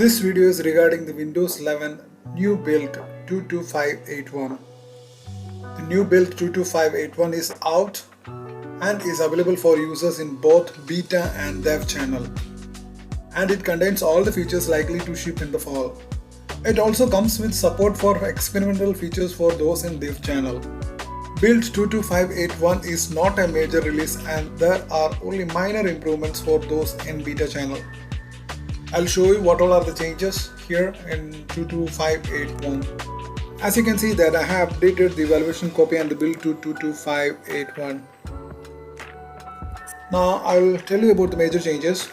This video is regarding the Windows 11 new build 22581. The new build 22581 is out and is available for users in both beta and dev channel, and it contains all the features likely to ship in the fall. It also comes with support for experimental features for those in dev channel. Build 22581 is not a major release and there are only minor improvements for those in beta channel. I'll show you what all are the changes here in 22581. As you can see that I have updated the evaluation copy and the build to 22581. Now I will tell you about the major changes.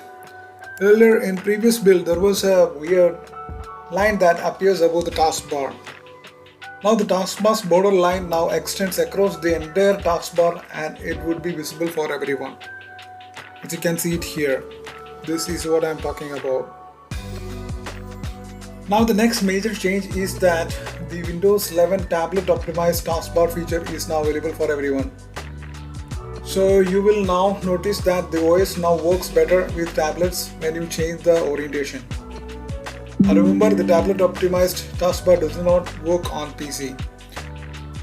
Earlier in previous build there was a weird line that appears above the taskbar. Now the taskbar's border line now extends across the entire taskbar and it would be visible for everyone. As you can see it here. This is what I am talking about. Now the next major change is that the Windows 11 tablet optimized taskbar feature is now available for everyone. So you will now notice that the OS now works better with tablets when you change the orientation. Remember, the tablet optimized taskbar does not work on PC.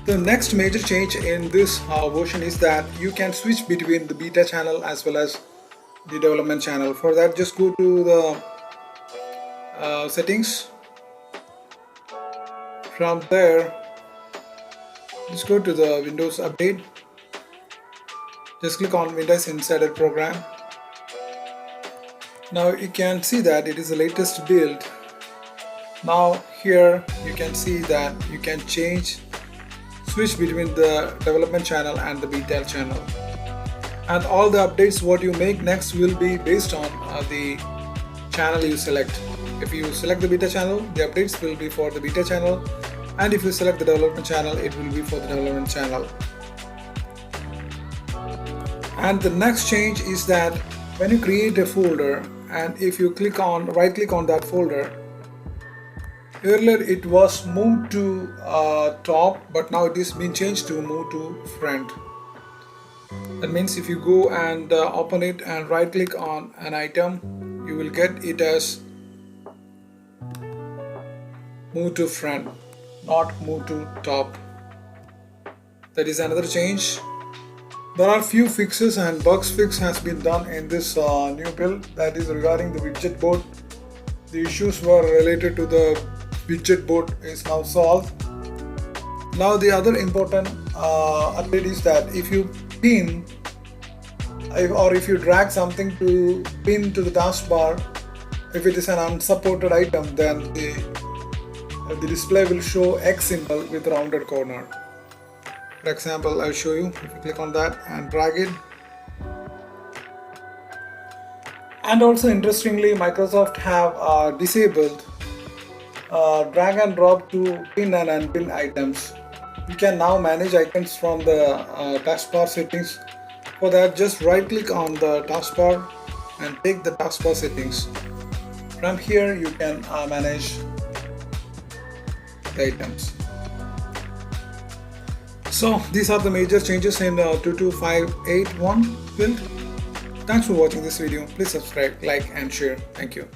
The next major change in this version is that you can switch between the beta channel as well as the development channel. For that, just go to the settings. From there, just go to the Windows Update. Just click on Windows Insider Program. Now you can see that it is the latest build. Now here you can see that you can switch between the development channel and the beta channel. And all the updates what you make next will be based on the channel you select. If you select the beta channel, the updates will be for the beta channel, and if you select the development channel, it will be for the development channel. And the next change is that when you create a folder and if you right click on that folder, earlier it was moved to top, but now it is been changed to move to front. That means if you go and open it and right click on an item, you will get it as move to front, not move to top. That is another change. There are few fixes and bugs fix has been done in this new build, that is regarding the widget board. The issues were related to the widget board is now solved. Now the other important update is that if you pin or if you drag something to pin to the taskbar, if it is an unsupported item, then the display will show X symbol with rounded corner. For example, I'll show you. If you click on that and drag it. And also interestingly, Microsoft have disabled drag and drop to pin and unpin items. You can now manage icons from the taskbar settings. For that, just right click on the taskbar and take the taskbar settings. From here you can manage the items. So these are the major changes in 22581 build. Thanks for watching this video. Please subscribe, like and share. Thank you.